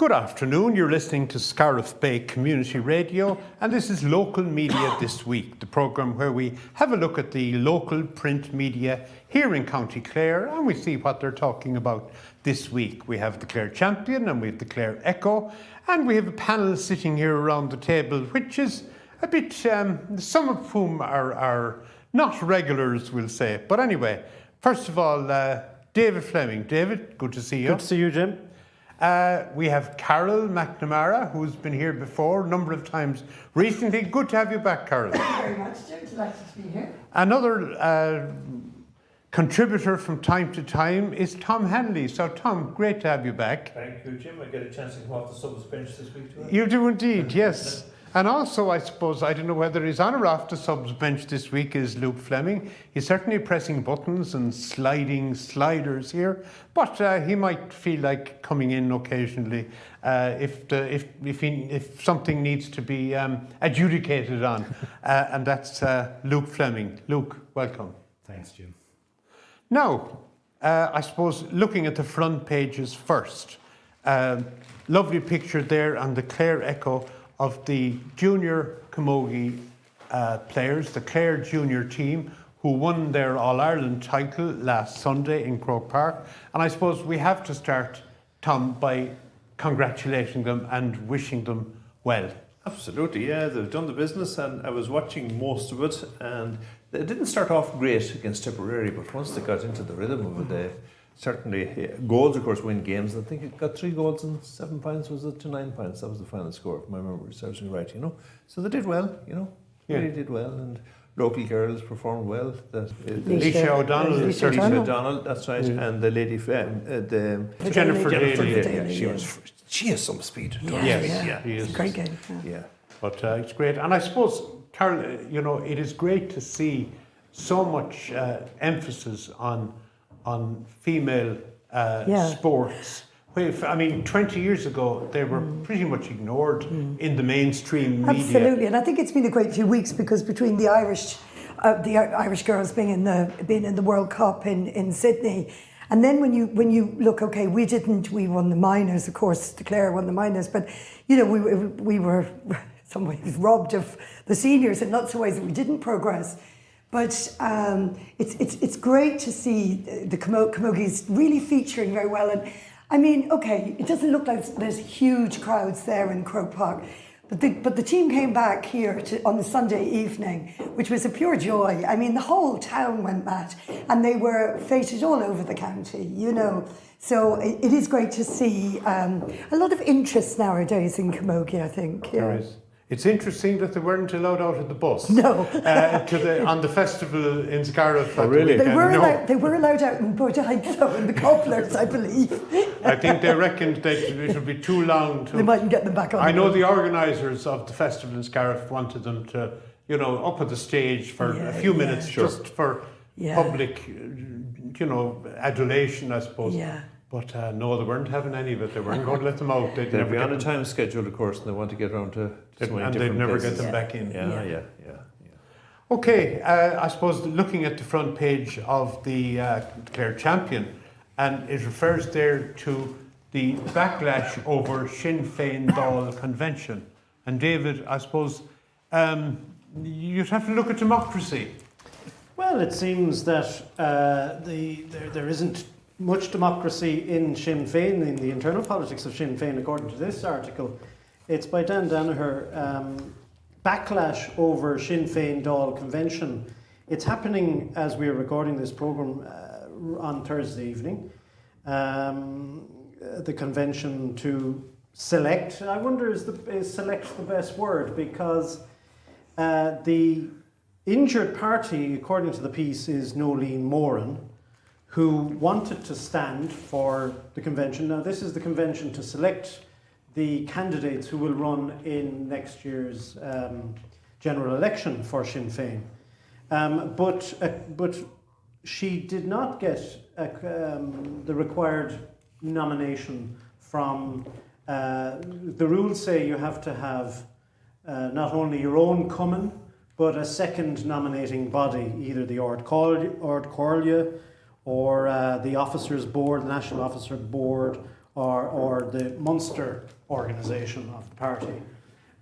Good afternoon, you're listening to Scariff Bay Community Radio, and this is Local Media This Week, the programme where we have a look at the local print media here in County Clare and we see what they're talking about this week. We have the Clare Champion and we have the Clare Echo, and we have a panel sitting here around the table, which is a bit, some of whom are not regulars, we'll say. But anyway, first of all, David Fleming. David, good to see you. Good to see you, Jim. We have Carol McNamara, who's been here before a number of times recently. Good to have you back, Carol. Thank you very much, Jim. Delighted to be here. Another contributor from time to time is Tom Hanley. So, Tom, great to have you back. Thank you, Jim. I get a chance to come off the subs bench this week too. You do indeed, yes. And also, I suppose, I don't know whether he's on or off the subs bench this week, is Luke Fleming. He's certainly pressing buttons and sliding sliders here, but he might feel like coming in occasionally if something needs to be adjudicated on. And that's Luke Fleming. Luke, welcome. Thanks, Jim. Now, I suppose looking at the front pages first, lovely picture there on the Clare Echo of the junior camogie players, the Clare junior team, who won their All-Ireland title last Sunday in Croke Park. And I suppose we have to start, Tom, by congratulating them and wishing them well. Absolutely, yeah. They've done the business, and I was watching most of it, and they didn't start off great against Tipperary, but once they got into the rhythm of it, they certainly, goals of course win games. I think it got 3 goals and 7 points, was it, to 9 points? That was the final score, if my memory serves me right, you know. So they did well, you know, really did well, and local girls performed well. Leisha O'Donnell, that's right, and the lady, Jennifer Daly. Yeah, she has some speed. Yeah. She is. It's a great game. Yeah. But it's great. And I suppose, Carol, you know, it is great to see so much emphasis on female sports. I mean, 20 years ago, they were pretty much ignored in the mainstream media. Absolutely, and I think it's been a great few weeks because between the Irish girls being in the World Cup in Sydney, and then when you look, okay, we won the minors, of course, Clare won the minors, but you know we were some ways robbed of the seniors in lots of ways that we didn't progress. But it's great to see the camogies really featuring very well. And I mean, okay, it doesn't look like there's huge crowds there in Croke Park, but the team came back here on the Sunday evening, which was a pure joy. I mean, the whole town went mad, and they were feted all over the county, you know. So it is great to see a lot of interest nowadays in camogie, I think. Yeah. There is. It's interesting that they weren't allowed out of the bus. No. On the festival in Scariff. Oh, really? They were allowed out in Bodike, though, in the cobblers, I believe. I think they reckoned that it would be too long to... They mightn't get them back on. I know the organisers of the festival in Scariff wanted them to, you know, up at the stage for a few minutes, just for public, you know, adulation, I suppose. Yeah. But no, they weren't having any of it. They weren't going to let them out. They'd be on a time schedule, of course, and they want to get around to and they'd never get them back in. Yeah. Okay, I suppose looking at the front page of the Clare Champion, and it refers there to the backlash over Sinn Féin Dáil convention. And David, I suppose you'd have to look at democracy. Well, it seems that there isn't much democracy in Sinn Féin, in the internal politics of Sinn Féin, according to this article. It's by Dan Danaher. Backlash over Sinn Féin Dáil convention. It's happening as we're recording this programme on Thursday evening. The convention to select, I wonder is select the best word, because the injured party, according to the piece, is Nolene Moran, who wanted to stand for the convention. Now, this is the convention to select the candidates who will run in next year's general election for Sinn Féin. But she did not get the required nomination from... the rules say you have to have not only your own Cumann, but a second nominating body, either the Ard Comhairle or the Officers Board, the National Officer Board, or the Munster organisation of the party.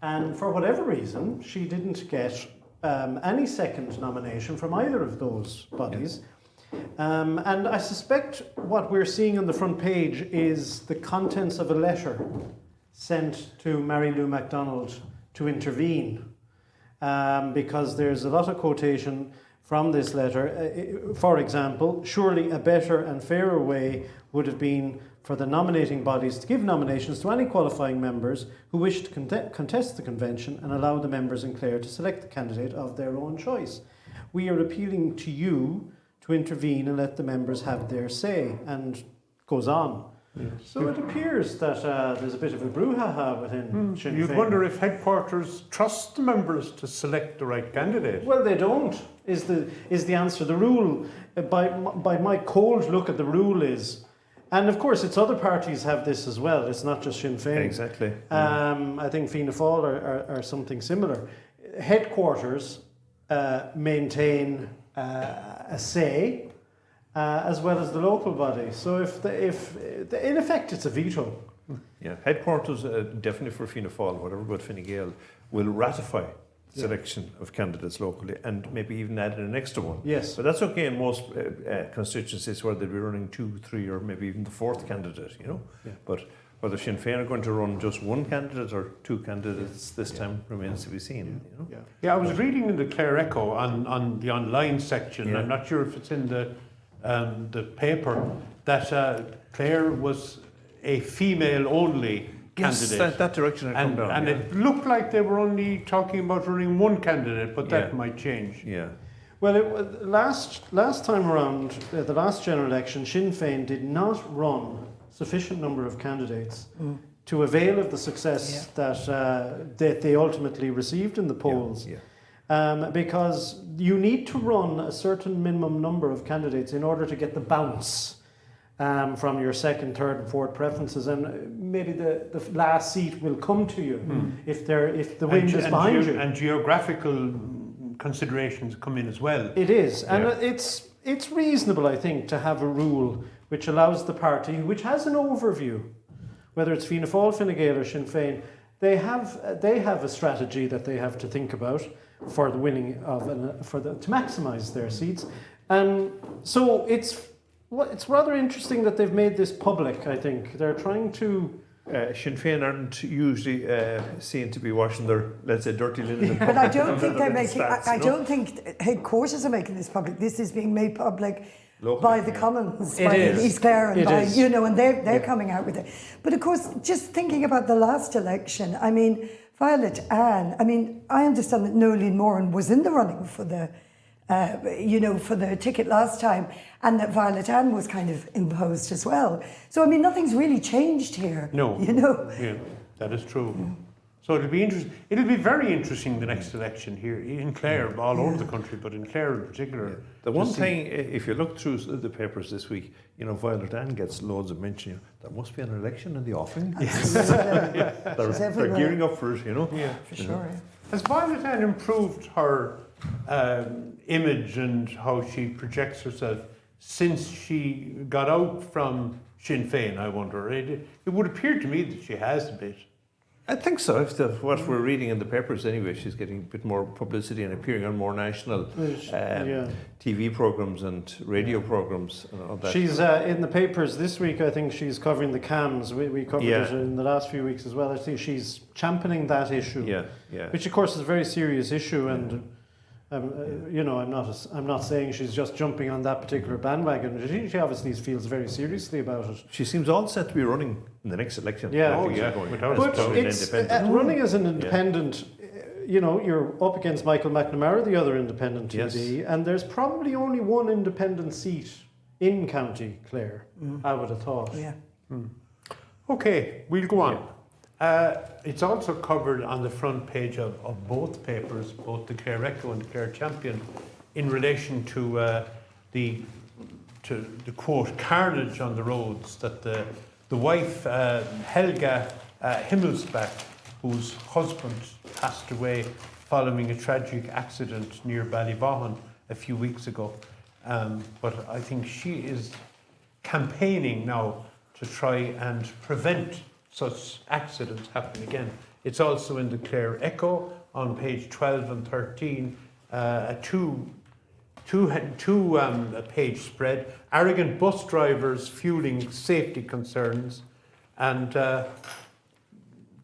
And for whatever reason, she didn't get any second nomination from either of those bodies. And I suspect what we're seeing on the front page is the contents of a letter sent to Mary Lou MacDonald to intervene, because there's a lot of quotation from this letter. For example, surely a better and fairer way would have been for the nominating bodies to give nominations to any qualifying members who wish to contest the convention and allow the members in Clare to select the candidate of their own choice. We are appealing to you to intervene and let the members have their say, and goes on. Yes. So it appears that there's a bit of a brouhaha within Sinn Féin. You'd wonder if headquarters trust the members to select the right candidate. Well, they don't, is the answer. The rule, by my cold look at the rule is, and of course it's other parties have this as well, it's not just Sinn Féin. Exactly. I think Fianna Fáil are something similar. Headquarters maintain a say, as well as the local body. So if in effect it's a veto. Yeah, headquarters definitely for Fianna Fáil, whatever about Fine Gael, will ratify selection of candidates locally and maybe even add in an extra one. Yes. But that's okay in most constituencies where they'll be running 2, 3 or maybe even the fourth candidate, you know. Yeah. But whether Sinn Féin are going to run just one candidate or 2 candidates this time remains to be seen. You know? Yeah, I was reading in the Clare Echo on the online section. Yeah. I'm not sure if it's in the paper that Clare was a female-only candidate. Yes, that direction had come down. And yeah. it looked like they were only talking about running one candidate, but that might change. Yeah. Well, it was last time around, the last general election, Sinn Féin did not run sufficient number of candidates to avail of the success that they ultimately received in the polls. Yeah. Because you need to run a certain minimum number of candidates in order to get the bounce from your second, third, and fourth preferences, and maybe the last seat will come to you if the wind is behind you. And geographical considerations come in as well. It is, and it's reasonable, I think, to have a rule which allows the party, which has an overview, whether it's Fianna Fáil, Fine Gael, or Sinn Féin, they have a strategy that they have to think about for the winning of to maximise their seats, and so it's rather interesting that they've made this public. I think they're trying to. Sinn Féin aren't usually seen to be washing their, let's say, dirty linen. in But I public don't think they're than making. stats, I you know? don't think headquarters are making this public. This is being made public Locally, by the Commons, It by is. East Clare, and It by is. and they're coming out with it. But of course, just thinking about the last election, I mean, Violet Ann. I mean, I understand that Nolene Moran was in the running for the. For the ticket last time, and that Violet Ann was kind of imposed as well. So, I mean, nothing's really changed here. No. Yeah, that is true. So it'll be interesting. It'll be very interesting the next election here in Clare, all over the country, but in Clare in particular. The one thing, if you look through the papers this week, Violet Ann gets loads of mention. There must be an election in the offing. They're gearing up for it, Yeah, for sure. Yeah. Has Violet Ann improved her image and how she projects herself since she got out from Sinn Féin, I wonder? It would appear to me that she has a bit. I think so. If what we're reading in the papers anyway, she's getting a bit more publicity and appearing on more national TV programs and radio programs and all that. She's in the papers this week. I think she's covering the CAMs. We covered it in the last few weeks as well. I think she's championing that issue, which of course is a very serious issue. And I'm not saying she's just jumping on that particular bandwagon. She obviously feels very seriously about it. She seems all set to be running in the next election. Yeah. Without But running as an independent, you're up against Michael McNamara, the other independent TD, and there's probably only one independent seat in County Clare, I would have thought. Yeah. Okay, we'll go on. It's also covered on the front page of both papers, both the Clare Echo and the Clare Champion, in relation to the quote carnage on the roads that the wife Helga Himmelsbach, whose husband passed away following a tragic accident near Ballyvaughan a few weeks ago. But I think she is campaigning now to try and prevent such accidents happening again. It's also in the Clare Echo on page 12 and 13, a two-page spread. Arrogant bus drivers fueling safety concerns, and the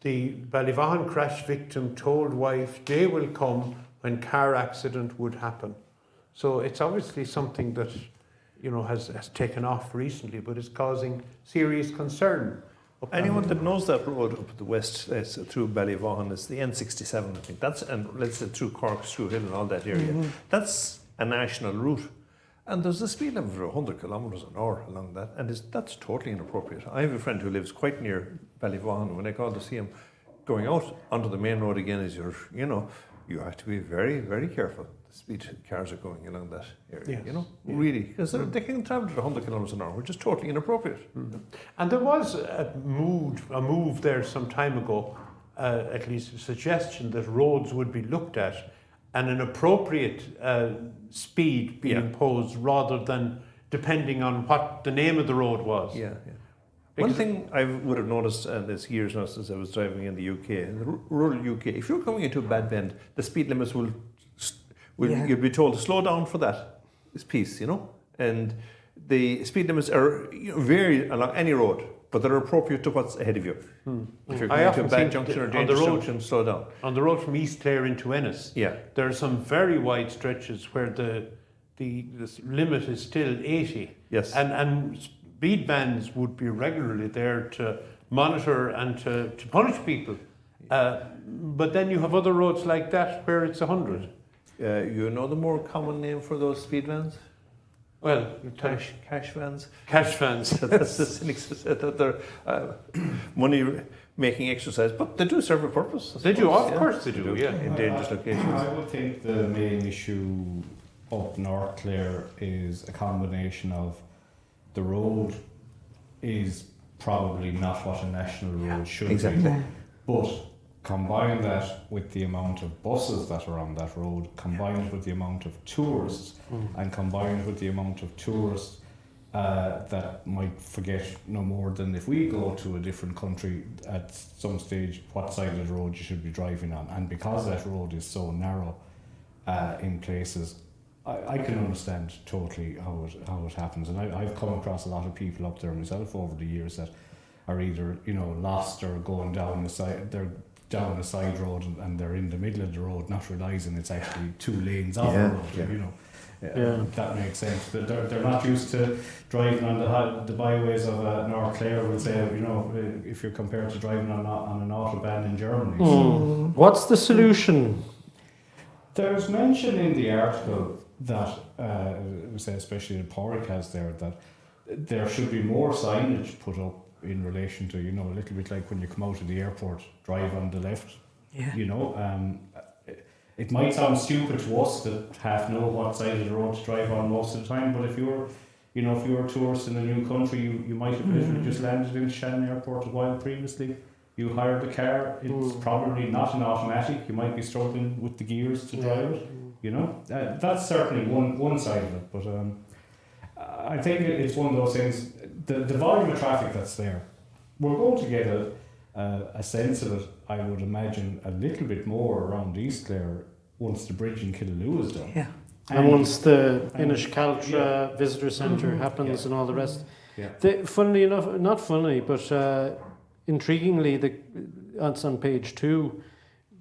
Ballyvaughan crash victim told wife day will come when car accident would happen. So it's obviously something that has taken off recently, but is causing serious concern. Anyone that knows that road up the west through Ballyvaughan is the N67, I think. That's, and let's say through Cork, through Hill and all that area. That's a national route. And there's a speed limit of 100 kilometres an hour along that, and that's totally inappropriate. I have a friend who lives quite near Ballyvaughan, and when I called to see him, going out onto the main road again is you have to be very, very careful. The speed cars are going along that area, really, because they can travel at 100 kilometres an hour, which is totally inappropriate. And there was a move there some time ago, at least a suggestion that roads would be looked at and an appropriate speed be imposed rather than depending on what the name of the road was. One thing I would have noticed, and it's years now since I was driving in the UK, in the rural UK, if you're coming into a bad bend, the speed limits you'll be told to slow down for this piece, and the speed limits are vary along any road, but they're appropriate to what's ahead of you. If you're going to a bad junction or dangerous junction, slow down. On the road from East Clare into Ennis, there are some very wide stretches where the limit is still 80. Yes. And speed vans would be regularly there to monitor and to punish people. But then you have other roads like that where it's 100. You know the more common name for those speed vans? Well, cash vans. Cash vans. That's the cynics who said that they're money-making exercise, but they do serve a purpose. They do, of course they do, in dangerous locations. I would think the main issue up North Clare is a combination of the road is probably not what a national road should be. But combine that with the amount of buses that are on that road, combine it with the amount of tourists, and combine it with the amount of tourists that might forget no more than if we go to a different country at some stage what side of the road you should be driving on. And because that road is so narrow in places, I can understand totally how it happens, and I've come across a lot of people up there myself over the years that are either lost or going down the side. They're down a side road and they're in the middle of the road, not realising it's actually 2 lanes of the road. That makes sense. They're not used to driving on the byways of North Clare. We'll say if you're compared to driving on an autobahn in Germany. So what's the solution? There's mention in the article that, say especially the Porrick has there, that there should be more signage put up in relation to, a little bit like when you come out of the airport, drive on the left. It might sound stupid to us that half know what side of the road to drive on most of the time, but if you're a tourist in a new country, you might have literally just landed in Shannon Airport a while previously. You hired a car, it's probably not an automatic, you might be struggling with the gears to drive it, that's certainly one side of it, but I think it's one of those things, the volume of traffic that's there, we're going to get a sense of it, I would imagine, a little bit more around East Clare once the bridge in Killaloe is done. And once the Inishcaltra visitor centre happens and all the rest. Funnily enough, not funnily, but intriguingly, it's on page 2,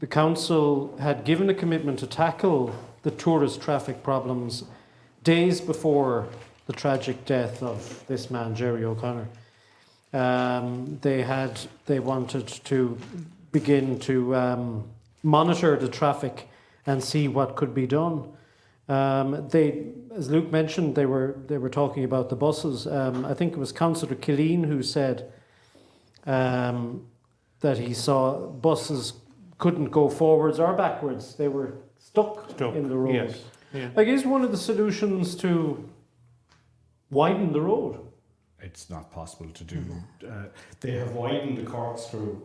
the council had given a commitment to tackle the tourist traffic problems days before the tragic death of this man, Jerry O'Connor. They wanted to begin to monitor the traffic and see what could be done. As Luke mentioned, they were talking about the buses. I think it was Councillor Killeen who said that he saw buses couldn't go forwards or backwards. They were stuck in the road. Yes. Yeah. Like, is one of the solutions to widen the road? It's not possible to do. They have widened the corkscrew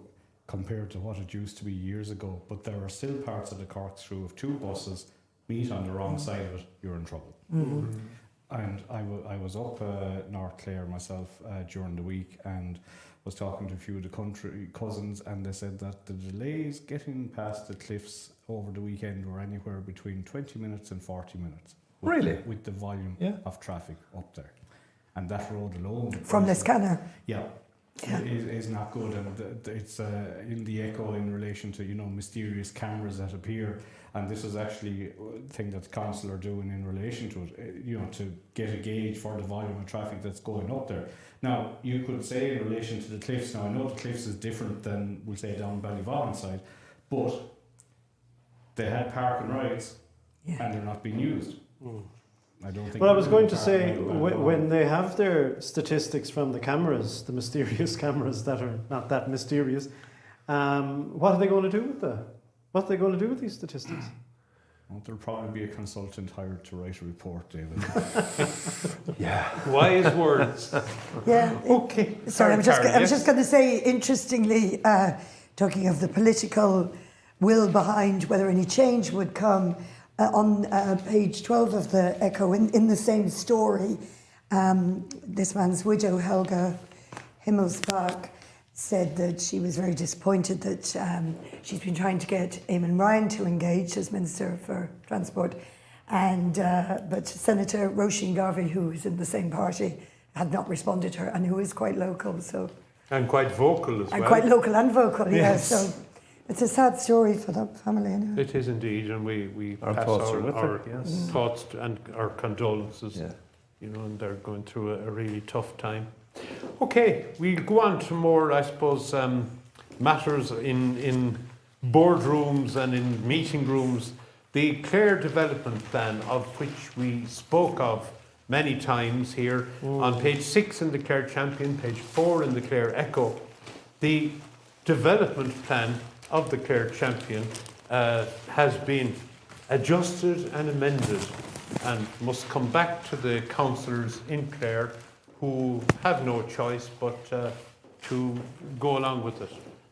compared to what it used to be years ago, but there are still parts of the corkscrew. If 2 buses meet on the wrong side of it, you're in trouble. And I was up North Clare myself during the week and was talking to a few of the country cousins, and they said that the delays getting past the cliffs over the weekend were anywhere between 20 minutes and 40 minutes. Really? With the volume of traffic up there. And that road alone... From the scanner. Yeah. Is not good, and it's in the echo in relation to mysterious cameras that appear, and this is actually a thing that the council are doing in relation to it, to get a gauge for the volume of traffic that's going up there. Now you could say in relation to the cliffs. Now I know the cliffs is different than we'll say down Ballyvaughan side, but they had park and rides, and they're not being used. I don't think. Well, I was going to say, when they have their statistics from the cameras, the mysterious cameras that are not that mysterious, what are they going to do with that? What are they going to do with these statistics? Well, there'll probably be a consultant hired to write a report, David. Wise words. Yeah. Okay. Sorry, I was Karen, just going to say, interestingly, talking of the political will behind whether any change would come, on page 12 of the Echo, in the same story, this man's widow, Helga Himmelsbach, said that she was very disappointed that she's been trying to get Eamon Ryan to engage as Minister for Transport, and but Senator Roisin Garvey, who is in the same party, had not responded to her, and who is quite local, so... And quite vocal as well. And quite local and vocal, Yes. yeah, so... It's a sad story for that family, anyway. It is indeed, and we Our pass thoughts are with our her, yes. thoughts and our condolences. Yeah. And they're going through a really tough time. Okay, we'll go on to more, I suppose, matters in boardrooms and in meeting rooms. The Clare Development Plan, of which we spoke of many times here, on page 6 in the Clare Champion, page 4 in the Clare Echo. The development plan of the Clare Champion has been adjusted and amended and must come back to the councillors in Clare, who have no choice but to go along with it.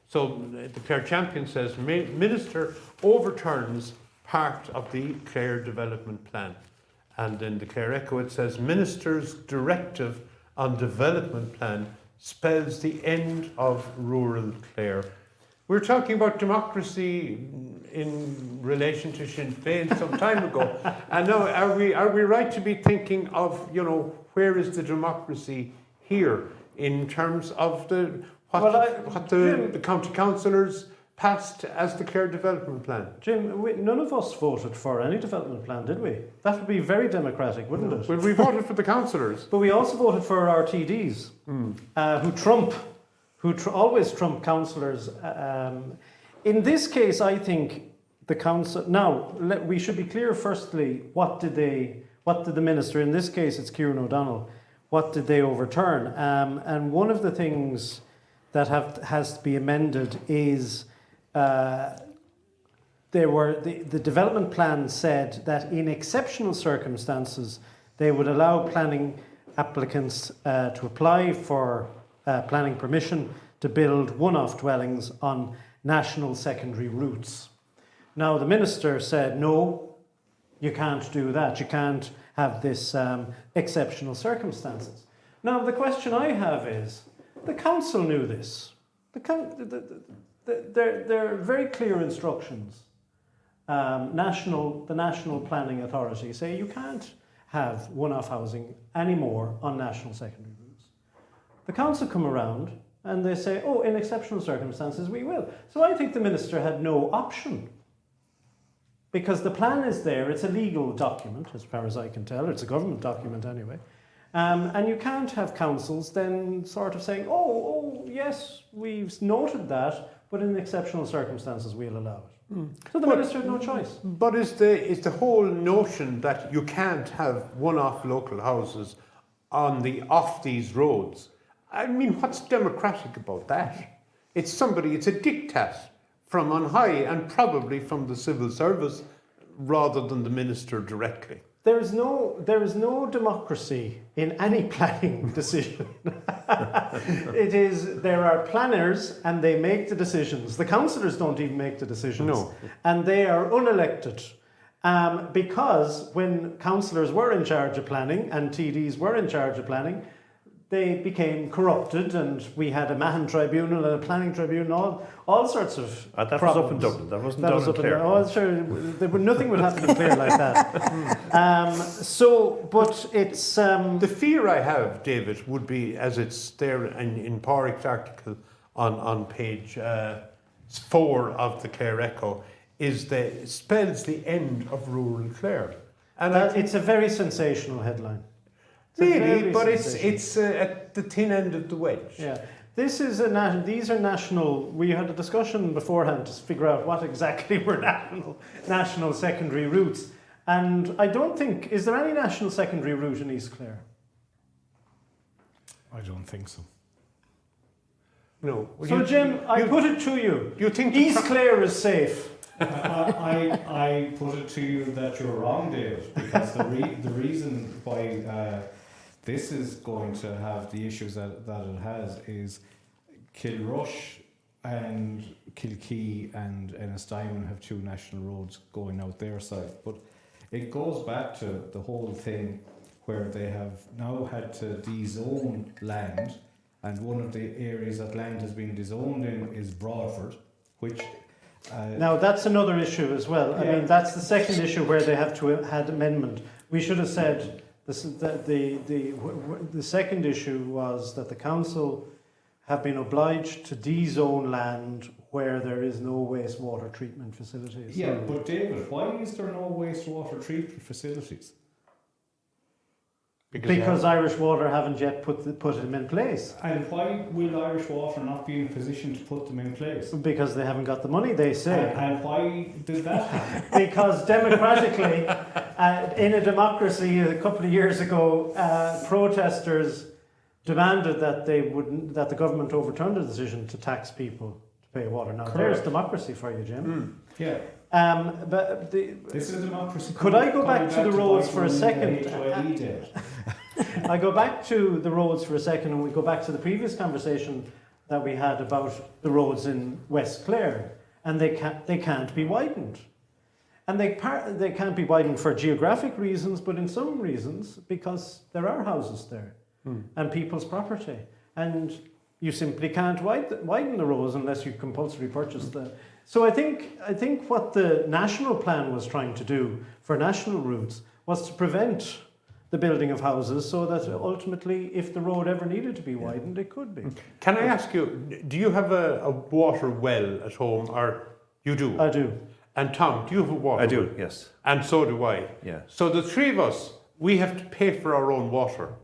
So the Clare Champion says, Minister overturns part of the Clare Development Plan. And in the Clare Echo it says, Minister's directive on development plan spells the end of rural Clare. We were talking about democracy in relation to Sinn Féin some time ago, and now are we right to be thinking of where is the democracy here in terms of what the county councillors passed as the Clare Development Plan? Jim, none of us voted for any development plan, did we? That would be very democratic, wouldn't it? Well, we voted for the councillors. But we also voted for our TDs, who always trump councillors. In this case, I think the council... Now, we should be clear, firstly, what did the minister, in this case it's Kieran O'Donnell, what did they overturn? And one of the things that has to be amended is... the development plan said that in exceptional circumstances they would allow planning applicants to apply for planning permission to build one-off dwellings on national secondary routes. Now the minister said, no, you can't do that. You can't have this exceptional circumstances. Now the question I have is, the council knew this. There are very clear instructions. The National Planning Authority say you can't have one-off housing anymore on national secondary routes. The council come around and they say, oh, in exceptional circumstances we will. So I think the minister had no option, because the plan is there. It's a legal document, as far as I can tell. It's a government document anyway. And you can't have councils then sort of saying, oh, yes, we've noted that, but in exceptional circumstances we'll allow it. So the minister had no choice. But is the whole notion that you can't have one-off local houses off these roads? I mean, what's democratic about that? It's a diktat from on high, and probably from the civil service rather than the minister directly. There is no democracy in any planning decision. There are planners and they make the decisions. The councillors don't even make the decisions. No. And they are unelected. Because when councillors were in charge of planning and TDs were in charge of planning, they became corrupted, and we had a Mahon tribunal and a planning tribunal, all sorts of That was problems. up in Dublin. That wasn't That down was in up in Clare. Oh, sure. Nothing would happen in Clare like that. But it's The fear I have, David, would be, as it's there in Pádraig's article on page 4 of the Clare Echo, is that it spells the end of rural Clare. And it's a very sensational headline. It's a really, very but sensational. it's at the thin end of the wedge. Yeah. These are national. We had a discussion beforehand to figure out what exactly were national secondary routes. And I don't think, is there any national secondary route in East Clare? I don't think so. No. So Jim, I put it to you. You think East Clare is safe? I put it to you that you're wrong, David, because the reason why this is going to have the issues that it has is Kilrush and Kilkee and Ennisdiamond have 2 national roads going out their side. But it goes back to the whole thing where they have now had to dezone land, and one of the areas that land has been dezoned in is Broadford, which... Now that's another issue as well. I mean, that's the second issue where they have to have had amendment. We should have said the second issue was that the council have been obliged to dezone land where there is no wastewater treatment facilities. Yeah, but David, why is there no wastewater treatment facilities? Because Irish Water haven't yet put them in place. And why will Irish Water not be in position to put them in place? Because they haven't got the money, they say. And why did that happen? Because democratically, in a democracy a couple of years ago, protesters demanded that the government overturn the decision to tax people to pay water. Now, there's democracy for you, Jim. Yeah. This is democracy. Could I go back to the roads for a second? I go back to the roads for a second, and we go back to the previous conversation that we had about the roads in West Clare, and they can't be widened, and they can't be widened for geographic reasons, but in some reasons because there are houses there and people's property, and you simply can't widen the roads unless you compulsory purchase the. So I think what the national plan was trying to do for national routes was to prevent the building of houses, so that ultimately, if the road ever needed to be widened, it could be. Can I ask you, do you have a water well at home, or you do? I do. And Tom, do you have a water I do, well? yes. And so do I. Yeah. So the three of us, we have to pay for our own water.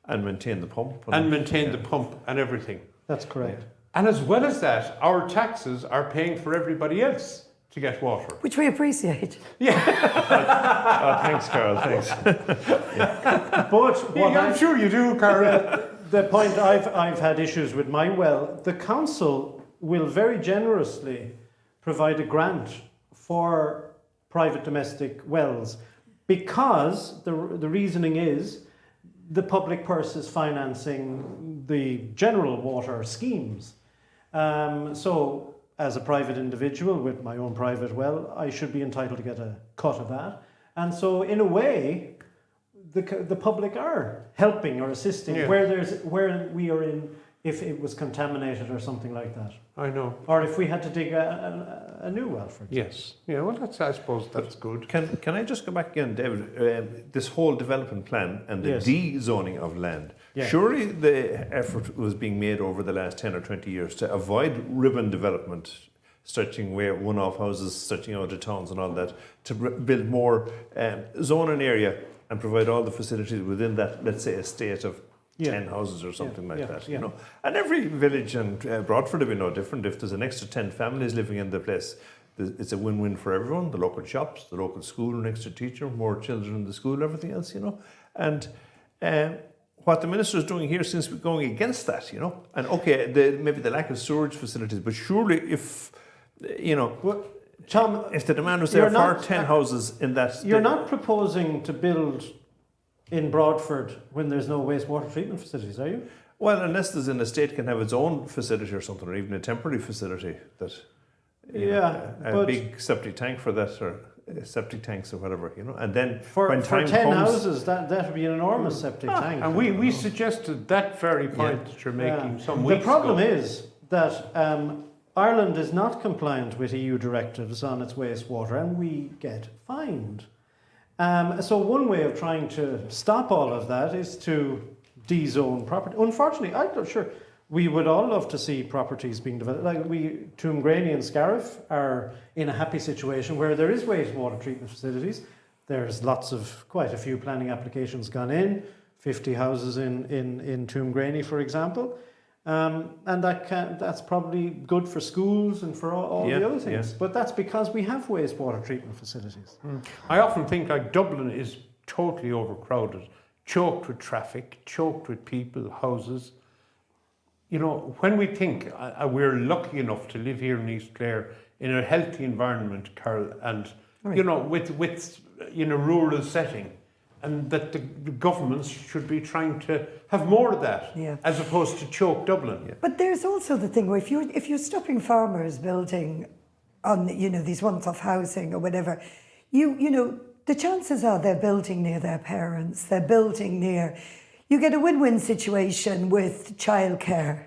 And maintain the pump. And maintain the pump and everything. That's correct. And as well as that, our taxes are paying for everybody else to get water. Which we appreciate. Thanks, Carol, thanks. But what I'm sure you do, Carol. the point I've had issues with my well, the council will very generously provide a grant for private domestic wells, because the reasoning is the public purse is financing the general water schemes. So as a private individual with my own private well, I should be entitled to get a cut of that. And so in a way, the public are helping or assisting where we are in, if it was contaminated or something like that. I know. Or if we had to dig a new well, for example. Yes. Yeah, well, I suppose that's good. Can I just go back again, David? This whole development plan and the de-zoning of land. Yeah. Surely the effort was being made over the last 10 or 20 years to avoid ribbon development, stretching where one-off houses, stretching out of towns and all that, to build more zone and area and provide all the facilities within that, let's say, estate of 10 houses or something like that, you know. And every village, and Broadford will be no different. If there's an extra 10 families living in the place, it's a win-win for everyone. The local shops, the local school, an extra teacher, more children in the school, everything else, you know. And what the minister is doing here seems to be going against that, you know. And okay, maybe the lack of storage facilities, but surely if, you know, Tom, if the demand was there for 10 houses in that... You're not proposing to build in Broadford when there's no wastewater treatment facilities, are you? Well, unless there's an estate can have its own facility or something, or even a temporary facility that... a big septic tank for that, or septic tanks or whatever, and then For when time 10 comes, houses, that would be an enormous septic tank. And we suggested that very point that you're making some The weeks problem ago. is that Ireland is not compliant with EU directives on its wastewater, and we get fined. So one way of trying to stop all of that is to de-zone property. Unfortunately, I'm not sure. We would all love to see properties being developed. Like Toomgraney and Scariff are in a happy situation where there is wastewater treatment facilities. There's quite a few planning applications gone in, 50 houses in Toomgraney, for example. And that's probably good for schools and for all the other things. But that's because we have wastewater treatment facilities. I often think like Dublin is totally overcrowded, choked with traffic, choked with people, houses. When we think we're lucky enough to live here in East Clare in a healthy environment, Carol, and with in a rural setting, and that the governments should be trying to have more of that, as opposed to choke Dublin. Yeah. But there's also the thing where if you're stopping farmers building on these once-off housing or whatever, the chances are they're building near their parents, they're building near. You get a win-win situation with childcare,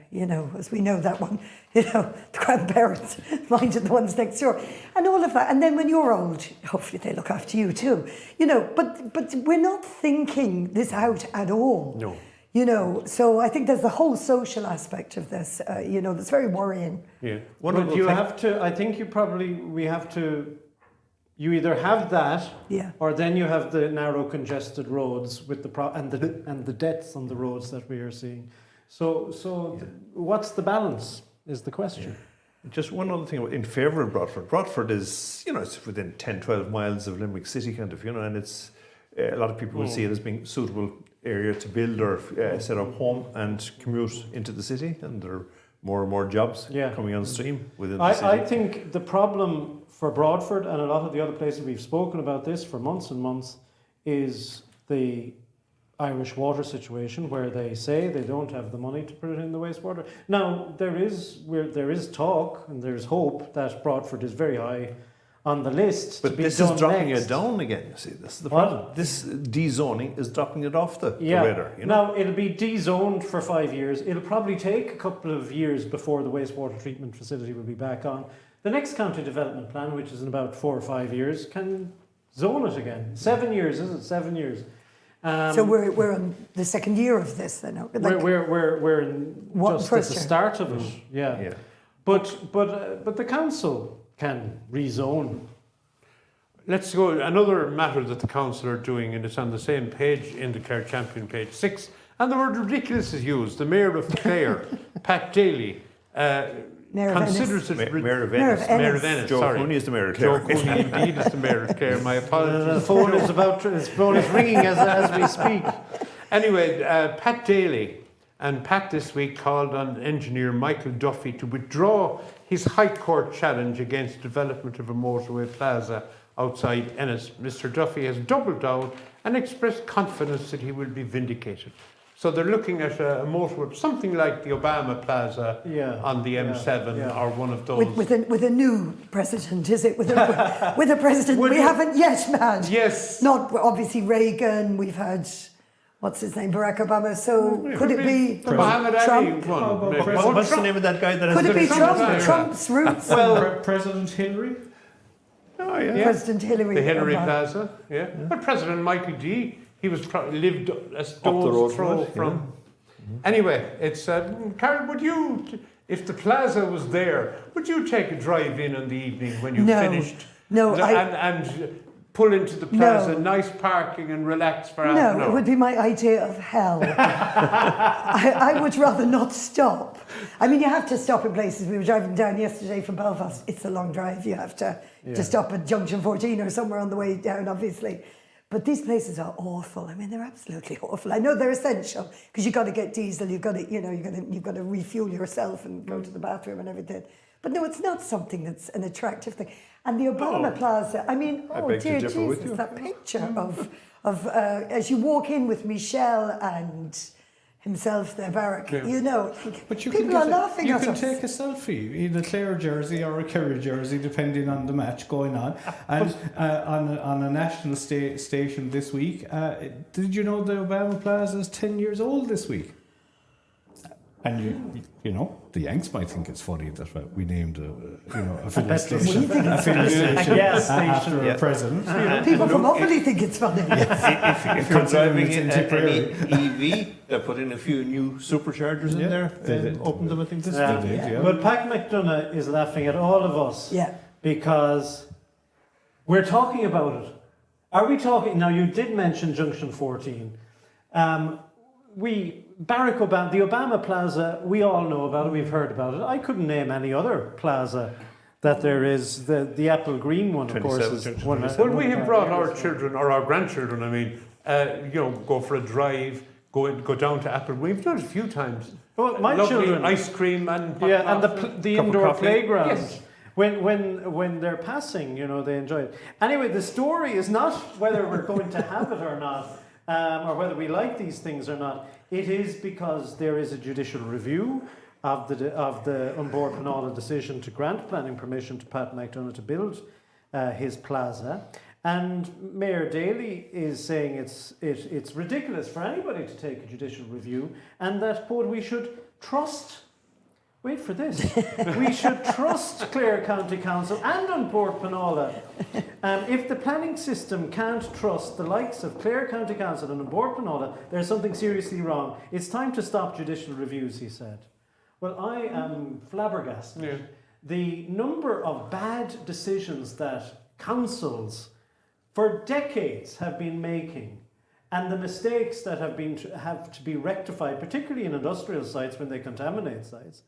as we know that one, the grandparents minding the ones next door, and all of that. And then when you're old, hopefully they look after you too, But we're not thinking this out at all. No. So I think there's the whole social aspect of this, that's very worrying. Yeah. We have to. You either have that, or then you have the narrow, congested roads with and the deaths on the roads that we are seeing. So, what's the balance? Is the question. Yeah. Just one other thing in favour of Broadford. Broadford is, it's within 10, 12 miles of Limerick City, kind of, and it's a lot of people will see it as being suitable area to build or set up home and commute into the city, and there are more and more jobs coming on stream within the city. I think the problem for Broadford and a lot of the other places we've spoken about this for months and months is the Irish water situation, where they say they don't have the money to put it in the wastewater. Now there is talk and there's hope that Broadford is very high on the list. But to be this done is dropping next. it down again. You see, this is the problem. This de-zoning is dropping it off the radar. Now it'll be de-zoned for 5 years. It'll probably take a couple of years before the wastewater treatment facility will be back on. The next county development plan, which is in about 4 or 5 years, can zone it again. 7 years, is it? 7 years. So we're on the second year of this then. We're in just at the start of it. Yeah. But the council can rezone. Let's go. Another matter that the council are doing, and it's on the same page in the Clare Champion, page 6, and the word ridiculous is used. The Mayor of Clare, Pat Daly, considers it Mayor of Ennis. Mayor of Ennis. Joe Cooney is the Mayor of Clare. Joe Cooney indeed is the Mayor of Clare. My apologies. His phone is ringing as we speak. Anyway, Pat Daly and Pat this week called on engineer Michael Duffy to withdraw his High Court challenge against development of a motorway plaza outside Ennis. Mr. Duffy has doubled down and expressed confidence that he will be vindicated. So they're looking at a motorway, something like the Obama Plaza on the M7 or one of those. With a new president, is it? With a president we haven't yet had. Yes. Not obviously Reagan. We've had, what's his name, Barack Obama. So could it be Muhammad Ali Trump? one? What's the name of that guy that has Could it be Trump? Trump's roots? Well, President Hillary? Oh, yeah. President Hillary. The Hillary Obama. Plaza, But President Michael D., he was lived a stone's throw from. Anyway, it's Carol. Would you, if the plaza was there, would you take a drive in the evening when you finished? No, and pull into the plaza, nice parking, and relax for half an hour. No, it would be my idea of hell. I would rather not stop. I mean, you have to stop in places. We were driving down yesterday from Belfast. It's a long drive. You have to stop at Junction 14 or somewhere on the way down, obviously. But these places are awful. I mean, they're absolutely awful. I know they're essential because you've got to get diesel. You've got to refuel yourself and go to the bathroom and everything. But no, it's not something that's an attractive thing. And the Obama Plaza, I mean, dear Jesus, that picture of as you walk in with Michelle and himself, the Barrack. Yeah. You know, like, But you people can are get laughing you at can us. take a selfie in a Clare jersey or a Kerry jersey, depending on the match going on. And on a national station this week, did you know the Obama Plaza is 10 years old this week? And you know, the Yanks might think it's funny that we named a filling station, after a president. People from Offaly think it's funny. If you're driving it's in an Tipperary. EV, they put in a few new superchargers in Yeah, there. they did. Opened them, I think, this Yeah. week. They did, yeah. But Pat McDonough is laughing at all of us Yeah. because we're talking about it. Are we talking? Now, you did mention Junction 14. Barack Obama, the Obama Plaza, we all know about it, we've heard about it. I couldn't name any other plaza that there is. The Apple Green one, of course, 27, is Junction one. 27. Well, we have brought our children, or our grandchildren, I mean, go for a drive, go down to Apple. We've done it a few times. Well, my Lovely children, ice cream and yeah, and the cup of indoor coffee. playground. Yes. When they're passing, they enjoy it. Anyway, the story is not whether we're going to have it or not, or whether we like these things or not. It is because there is a judicial review of the Umbord Penala decision to grant planning permission to Pat McDonough to build his plaza, and Mayor Daly is saying it's ridiculous for anybody to take a judicial review, and that, quote, we should trust. Wait for this. We should trust Clare County Council and Umbord Penala. If the planning system can't trust the likes of Clare County Council and Umbord Penala, there's something seriously wrong. It's time to stop judicial reviews, he said. Well, I am flabbergasted. Yeah. The number of bad decisions that councils for decades have been making, and the mistakes that have to be rectified, particularly in industrial sites when they contaminate sites.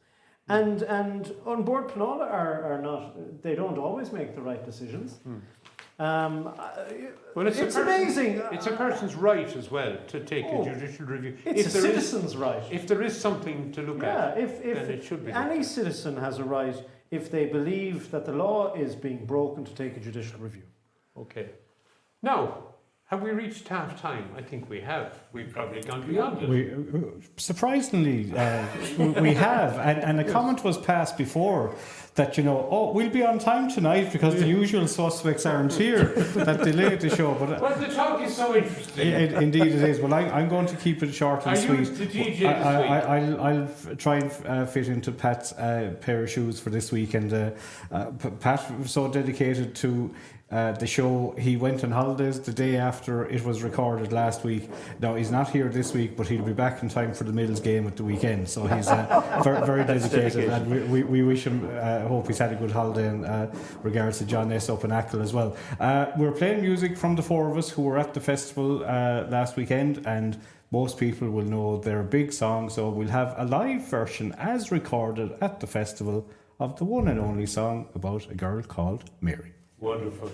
And Umbord Penala are not, they don't always make the right decisions. Well, it's amazing. It's a person's right as well to take a judicial review. It's a citizen's right. If there is something to look at, if then it should be. any citizen has a right, if they believe that the law is being broken, to take a judicial review. Okay. Now, have we reached half time? I think we have. We've probably gone beyond it. Surprisingly, we have, and a comment was passed before that we'll be on time tonight because the usual suspects aren't here, that delayed the show. But Well, the talk is so interesting. indeed it is. Well, I'm going to keep it short and Are you sweet. the DJ this week? I'll try and fit into Pat's pair of shoes for this week, and Pat was so dedicated to the show. He went on holidays the day after it was recorded last week. Now, he's not here this week, but he'll be back in time for the Mills game at the weekend. So he's very, very dedicated, and we wish him, hope he's had a good holiday, and regards to John Ness up in Achill as well. We're playing music from the four of us who were at the festival last weekend, and most people will know their big song, so we'll have a live version as recorded at the festival of the one and only song about a girl called Mary. Wonderful.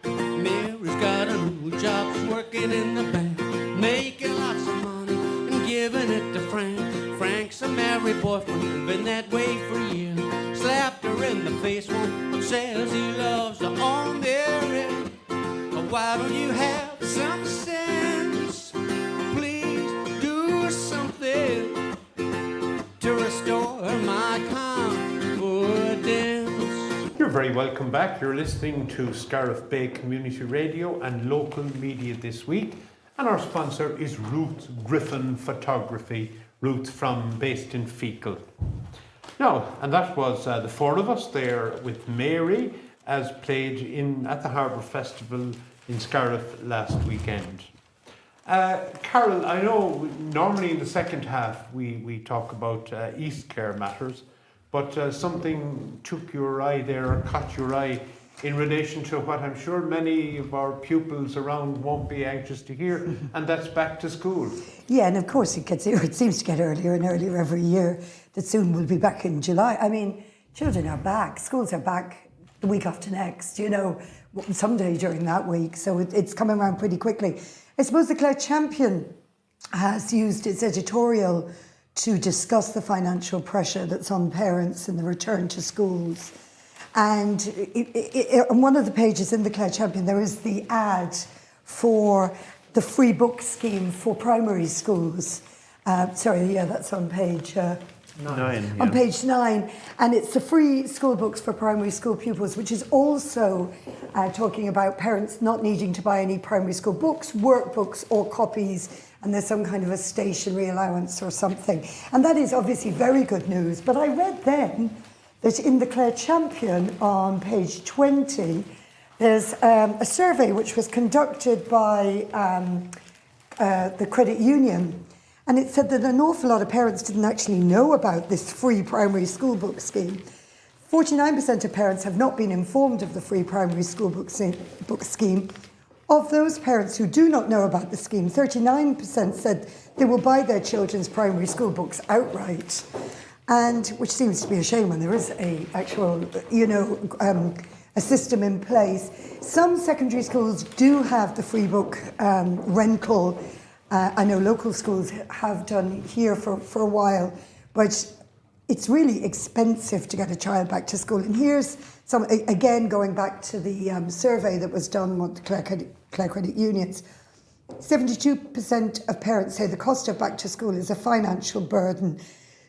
Mary's got a new job, she's working in the bank, making lots of money and giving it to Frank. Frank's a married boyfriend, been that way for years. Slapped her in the face once, says he loves her. Oh, Mary, why don't you have some sense? Please do something to restore my confidence. You're very welcome back. You're listening to Scariff Bay Community Radio and Local Media This Week. And our sponsor is Ruth Griffin Photography. Ruth based in Fecal. Now, and that was the four of us there with Mary, as played at the Harbour Festival in Scariff last weekend. Carol, I know normally in the second half we talk about East Clare matters, but something took your eye there, or caught your eye, in relation to what I'm sure many of our pupils around won't be anxious to hear, and that's back to school. Yeah, and of course it seems to get earlier and earlier every year, that soon we'll be back in July. I mean, children are back, schools are back the week after next, someday during that week, so it's coming around pretty quickly. I suppose the Clare Champion has used its editorial to discuss the financial pressure that's on parents in the return to schools. And on one of the pages in the Clare Champion, there is the ad for the free book scheme for primary schools. That's on page 9. on page 9, and it's the free school books for primary school pupils, which is also talking about parents not needing to buy any primary school books, workbooks or copies, and there's some kind of a stationery allowance or something. And that is obviously very good news. But I read then that in the Clare Champion on page 20, there's a survey which was conducted by the credit union, and it said that an awful lot of parents didn't actually know about this free primary school book scheme. 49% of parents have not been informed of the free primary school book scheme. Of those parents who do not know about the scheme, 39% said they will buy their children's primary school books outright, and which seems to be a shame when there is a actual, a system in place. Some secondary schools do have the free book rental. I know local schools have done here for a while, but it's really expensive to get a child back to school. And here's some, again, going back to the survey that was done with the Clare Credit Unions. 72% of parents say the cost of back to school is a financial burden.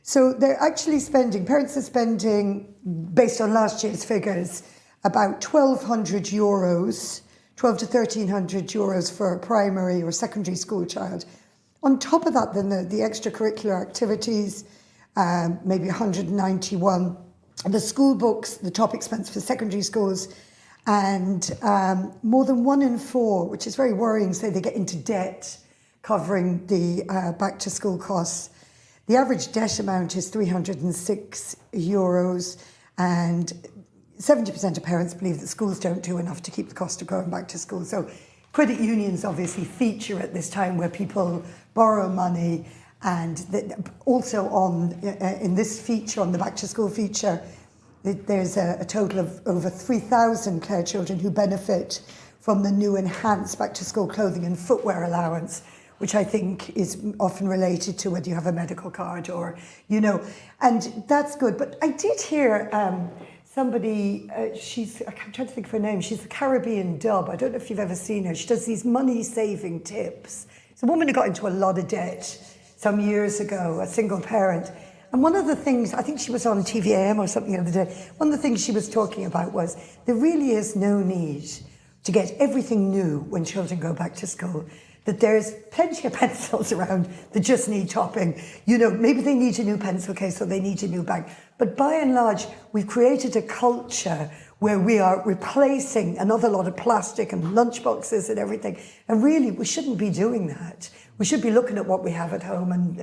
So they're actually parents are spending, based on last year's figures, about €1,200, 12 to 1,300 euros for a primary or secondary school child. On top of that, then the extracurricular activities, maybe 191. The school books, the top expense for secondary schools, and more than 1 in 4, which is very worrying, say they get into debt covering the back to school costs. The average debt amount is €306, and 70% of parents believe that schools don't do enough to keep the cost of going back to school. So credit unions obviously feature at this time where people borrow money, and also in this feature, on the back to school feature, there's a total of over 3,000 Clare children who benefit from the new enhanced back to school clothing and footwear allowance, which I think is often related to whether you have a medical card or, and that's good. But I did hear somebody, I'm trying to think of her name, she's the Caribbean Dub. I don't know if you've ever seen her. She does these money-saving tips. It's a woman who got into a lot of debt some years ago, a single parent. And one of the things, I think she was on TVAM or something the other day, one of the things she was talking about was there really is no need to get everything new when children go back to school. That there's plenty of pencils around that just need topping. Maybe they need a new pencil case or they need a new bag. But by and large, we've created a culture where we are replacing another lot of plastic and lunchboxes and everything. And really, we shouldn't be doing that. We should be looking at what we have at home. And,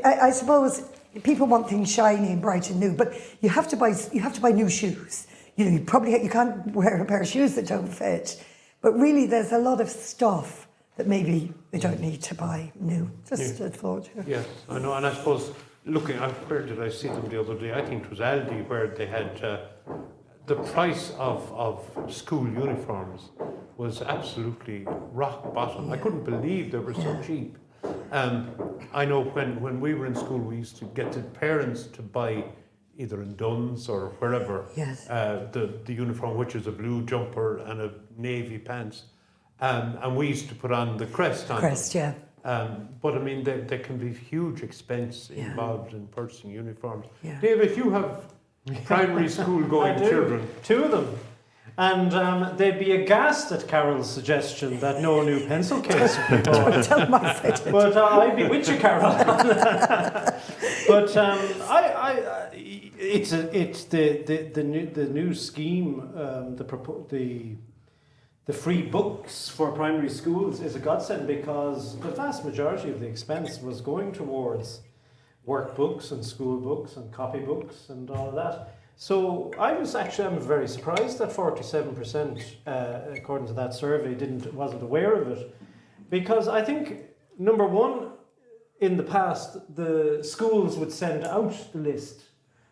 I suppose people want things shiny and bright and new, but you have to buy new shoes. You can't wear a pair of shoes that don't fit. But really, there's a lot of stuff that maybe they don't need to buy new. Just a thought. Yes, I know. And I suppose, where did I see them the other day? I think it was Aldi, where they had the price of school uniforms was absolutely rock bottom. I couldn't believe they were so cheap. I know when we were in school, we used to get the parents to buy either in Dunn's or wherever, yes. The uniform, which is a blue jumper and a navy pants. And we used to put on the crest on them. Yeah. But I mean, there can be huge expense involved in purchasing uniforms. Yeah. David, you have primary school going children. 2 of them. And they'd be aghast at Carol's suggestion that no new pencil case would be bought. Tell them I said it. But I'd be with you, Carol. But it's the new scheme. The free books for primary schools is a godsend, because the vast majority of the expense was going towards workbooks and school books and copybooks and all of that. So I'm very surprised that 47%, according to that survey, wasn't aware of it, because I think, number one, in the past the schools would send out the list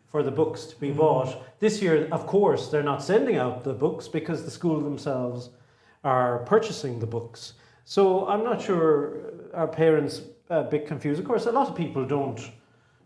for the books to be bought. This year, of course, they're not sending out the books because the school themselves are purchasing the books. So I'm not sure, our parents a bit confused. Of course, a lot of people don't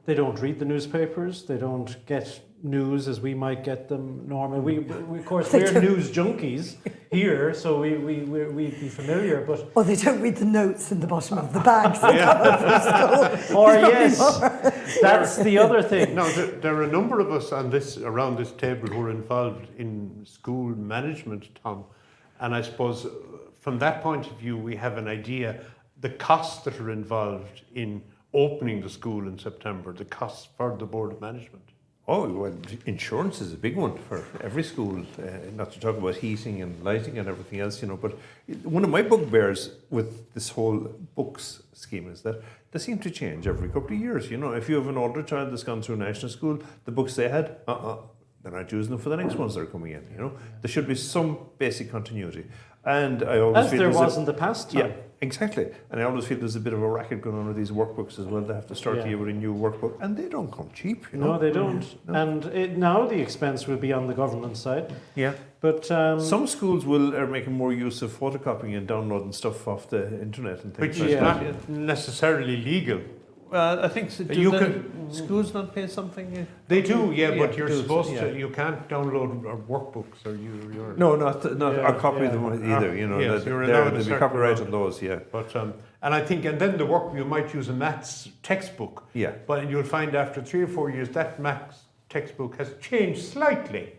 They don't read the newspapers. They don't get news as we might get them normally. We of course, we're news junkies here, so we'd be familiar. But Or they don't read the notes in the bottom of the bags that come out from school. or yes, that's the other thing. Now, there are a number of us around this table who are involved in school management, Tom, and I suppose from that point of view, we have an idea the costs that are involved in opening the school in September, the costs for the Board of Management. Oh, well, insurance is a big one for every school, not to talk about heating and lighting and everything else, you know. But one of my bugbears with this whole books scheme is that they seem to change every couple of years. You know, if you have an older child that's gone through national school, the books they had, they're not using them for the next ones that are coming in, you know. There should be some basic continuity. And I always As feel there was in the past time. Yeah, exactly. And I always feel there's a bit of a racket going on with these workbooks as well. They have to start the year with a new workbook, and they don't come cheap, you know. No, they don't. No. And now the expense will be on the government side. Yeah. But some schools are making more use of photocopying and downloading stuff off the internet and things Which like is that. not necessarily legal. Well, I think schools not pay something. They do, yeah, but they you're do, supposed yeah. to. You can't download workbooks, or you're. No, not Yeah, or copy yeah. them either. You know, Yes, you're they'll allowed a be certain copyright amount. on those. Yeah, But and I think, and then the work you might use a maths textbook. yeah. But you'll find after 3 or 4 years that maths textbook has changed slightly,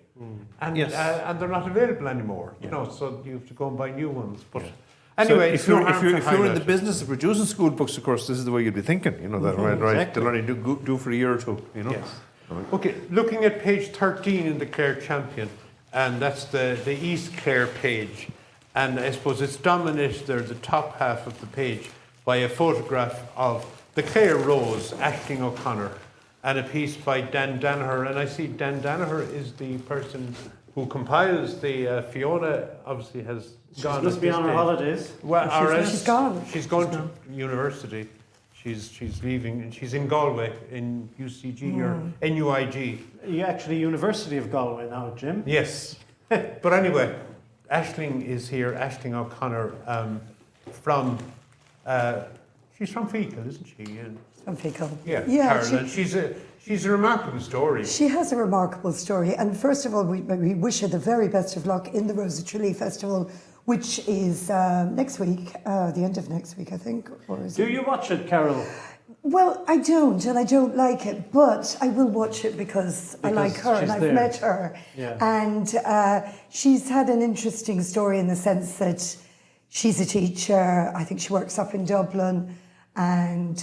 and Yes. and they're not available anymore. You know, so you have to go and buy new ones. But Yeah. anyway, so it's if no you're harm to if you're in the highlight it. business of producing school books, of course, this is the way you'd be thinking. You know that, right? Exactly. They'll only do for a year or two. You know. Yes. Okay, looking at page 13 in the Clare Champion, and that's the East Clare page, and I suppose it's dominated there, the top half of the page, by a photograph of the Clare Rose, Aisling O'Connor, and a piece by Dan Danaher, and I see Dan Danaher is the person who compiles the Fiona. Obviously has gone. she must at be this on her stage. holidays. Well, or else She's gone. She's gone to university. She's leaving, and she's in Galway in UCG or NUIG. You actually University of Galway now, Jim. Yes, but anyway, Aisling is here. Aisling O'Connor from. She's from Fecal, isn't she? From Fecal. Yeah, Yeah, Carol, and she's a remarkable story. She has a remarkable story, and first of all, we wish her the very best of luck in the Rose of Tralee Festival, which is next week, the end of next week, I think. Or is Do it? you watch it, Carol? Well, I don't, and I don't like it, but I will watch it because I like her, she's and I've there. met her. Yeah. And she's had an interesting story in the sense that she's a teacher. I think she works up in Dublin, and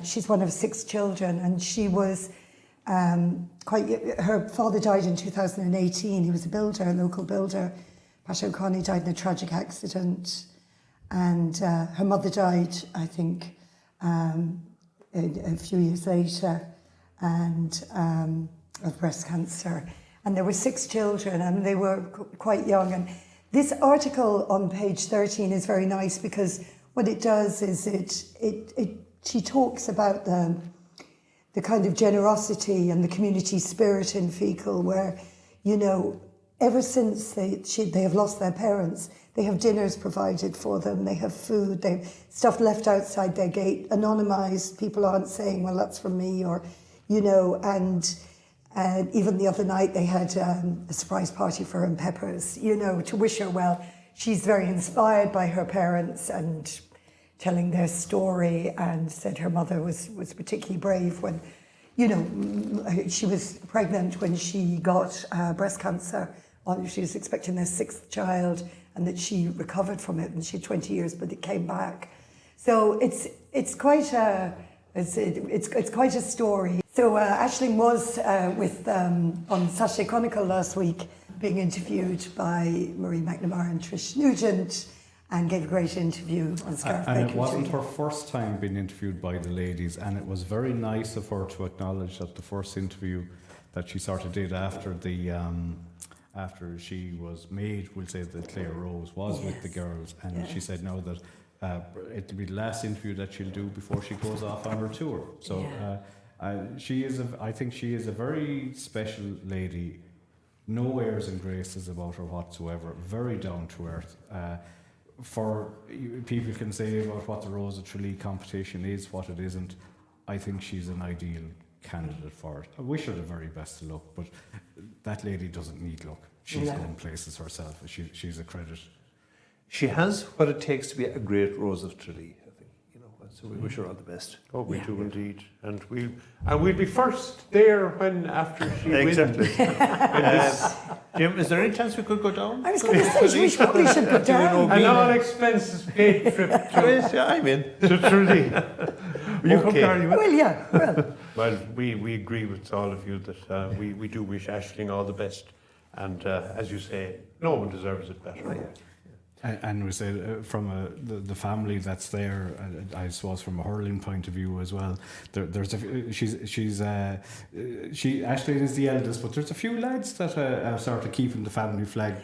she's one of 6 children, and she was her father died in 2018. He was a builder, a local builder. Pat O'Connor died in a tragic accident, and her mother died, I think, a few years later, and of breast cancer. And there were 6 children, and they were quite young. And this article on page 13 is very nice because what it does is she talks about the kind of generosity and the community spirit in Fecal, where, you know, ever since they have lost their parents, they have dinners provided for them, they have food, they have stuff left outside their gate, anonymised. People aren't saying, well, that's from me, or, you know, and even the other night they had a surprise party for her in Peppers, you know, to wish her well. She's very inspired by her parents and telling their story, and said her mother was particularly brave when, you know, she was pregnant when she got breast cancer. She was expecting their 6th child, and that she recovered from it, and she had 20 years, but it came back. So it's quite a story. So Aisling was on Saturday Chronicle last week, being interviewed by Marie McNamara and Trish Nugent, and gave a great interview on Scariff. And it wasn't her first time being interviewed by the ladies, and it was very nice of her to acknowledge that the first interview that she sort of did after after she was made, we'll say the Clare Rose, was with the girls, and she said now that it'll be the last interview that she'll do before she goes off on her tour. So I think she is a very special lady. No airs and graces about her whatsoever. Very down to earth. People can say about what the Rose of Tralee competition is, what it isn't. I think she's an ideal candidate for it. I wish her the very best of luck, but that lady doesn't need luck. She's going places herself. She's a credit. She has what it takes to be a great Rose of Tralee, I think. So we wish her all the best. Oh, we do indeed, and we'll be first there after she wins. Jim, is there any chance we could go down? I was going to say, we probably should go down. An all expenses paid trip I'm in. to Tralee. You come, Karen, Well, yeah, well. Well, we agree with all of you that we do wish Aisling all the best, and as you say, no one deserves it better. And we say from the family that's there, I suppose from a hurling point of view as well. There's Aisling is the eldest, but there's a few lads that are sort of keeping the family flag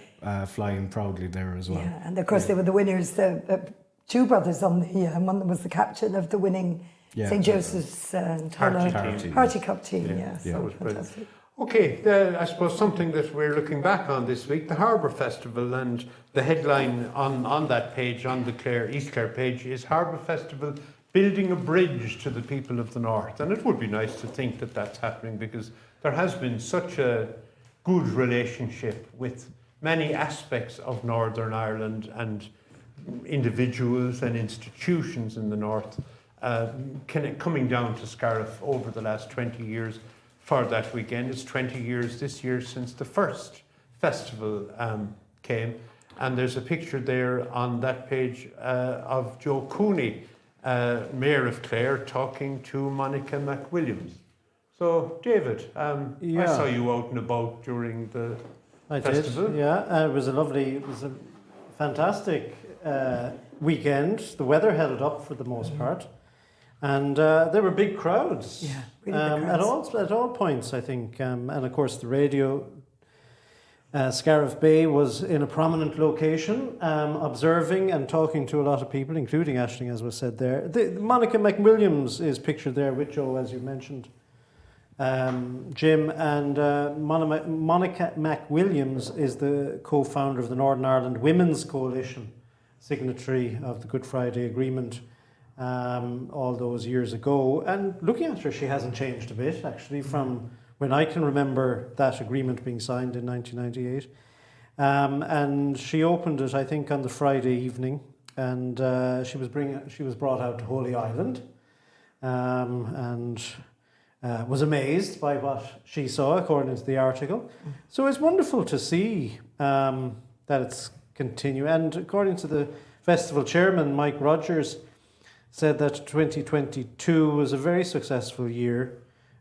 flying proudly there as well. Yeah, and of course they were the winners. The two brothers on the one that was the captain of the winning St Joseph's Party Cup team. Yeah, so that was brilliant. fantastic. Okay, I suppose something that we're looking back on this week, the Harbour Festival, and the headline on that page, on the East Clare page, is Harbour Festival building a bridge to the people of the North. And it would be nice to think that that's happening, because there has been such a good relationship with many aspects of Northern Ireland and individuals and institutions in the North coming down to Scariff over the last 20 years. For that weekend, it's 20 years this year since the first festival came, and there's a picture there on that page of Joe Cooney, Mayor of Clare, talking to Monica McWilliams. So, David, I saw you out and about during the festival. Did, yeah. It was a fantastic weekend. The weather held up for the most part. And there were big crowds, really big crowds. at all points, I think. And of course, the radio, Scariff Bay was in a prominent location, observing and talking to a lot of people, including Aisling, as was said there. Monica McWilliams is pictured there with Joe, as you mentioned, Jim. And Monica McWilliams is the co-founder of the Northern Ireland Women's Coalition, signatory of the Good Friday Agreement. All those years ago, and looking at her, she hasn't changed a bit actually from when I can remember that agreement being signed in 1998. And she opened it, I think, on the Friday evening, and she was brought out to Holy Island, and was amazed by what she saw, according to the article. So it's wonderful to see that it's continuing. And according to the festival chairman, Mike Rogers, said that 2022 was a very successful year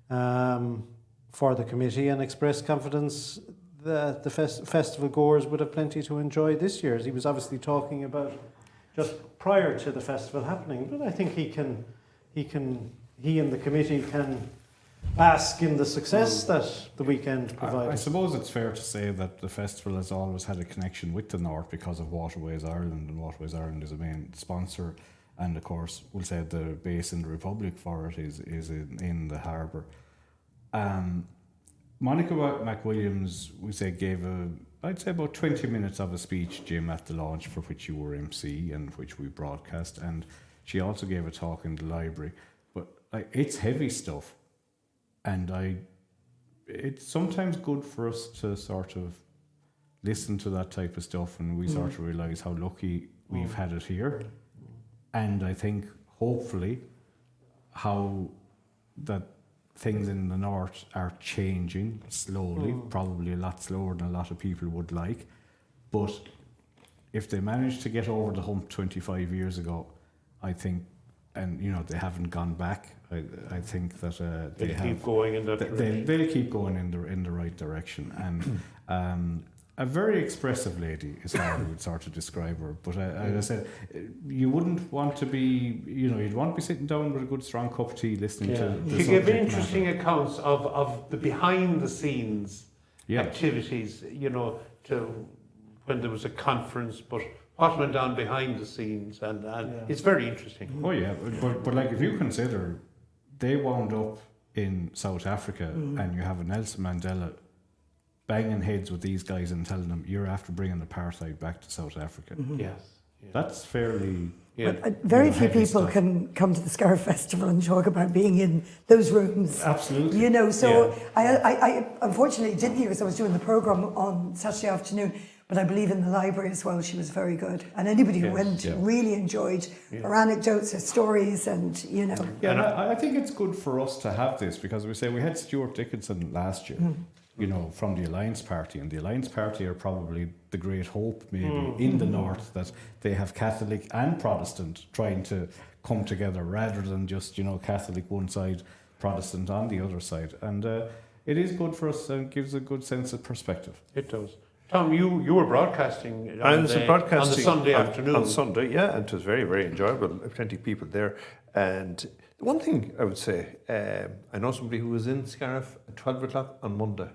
for the committee, and expressed confidence that the festival goers would have plenty to enjoy this year. He was obviously talking about just prior to the festival happening, but I think he and the committee can bask in the success that the weekend provided. I suppose it's fair to say that the festival has always had a connection with the North because of Waterways Ireland, and Waterways Ireland is a main sponsor. And of course, we'll say the base in the Republic for it is in the harbour. Monica McWilliams, we say, gave I'd say about 20 minutes of a speech, Jim, at the launch, for which you were MC and which we broadcast. And she also gave a talk in the library. But it's heavy stuff. And it's sometimes good for us to sort of listen to that type of stuff, and we sort of realise how lucky we've had it here. And I think, hopefully, how that things in the North are changing slowly, probably a lot slower than a lot of people would like. But if they managed to get over the hump 25 years ago, I think, and they haven't gone back, I think that they'll keep going in that direction. They'll keep going in the right direction. And a very expressive lady is how I would sort of describe her. But as I said, you wouldn't want to be, you'd want to be sitting down with a good strong cup of tea listening to the She gave interesting accounts of the behind the scenes activities, to when there was a conference, but what went on behind the scenes, and it's very interesting. Oh yeah, but if you consider, they wound up in South Africa, and you have a Nelson Mandela banging heads with these guys and telling them, you're after bringing apartheid back to South Africa. Yes. That's fairly Yeah. But very few heavy people stuff. can come to the Scariff Festival and talk about being in those rooms. Absolutely. You know, so I unfortunately didn't hear because I was doing the programme on Saturday afternoon, but I believe in the library as well, she was very good. And anybody who went really enjoyed her anecdotes, her stories, and, you know. Yeah, and I think it's good for us to have this because we say we had Stuart Dickinson last year, you know, from the Alliance Party, and the Alliance Party are probably the great hope maybe in the north that they have Catholic and Protestant trying to come together rather than just, you know, Catholic one side, Protestant on the other side. And it is good for us and gives a good sense of perspective. It does. Tom, you were broadcasting I on was the broadcasting Sunday afternoon. On Sunday, yeah, and it was very, very enjoyable. Plenty of people there. And one thing I would say, I know somebody who was in Scariff at 12 o'clock on Monday,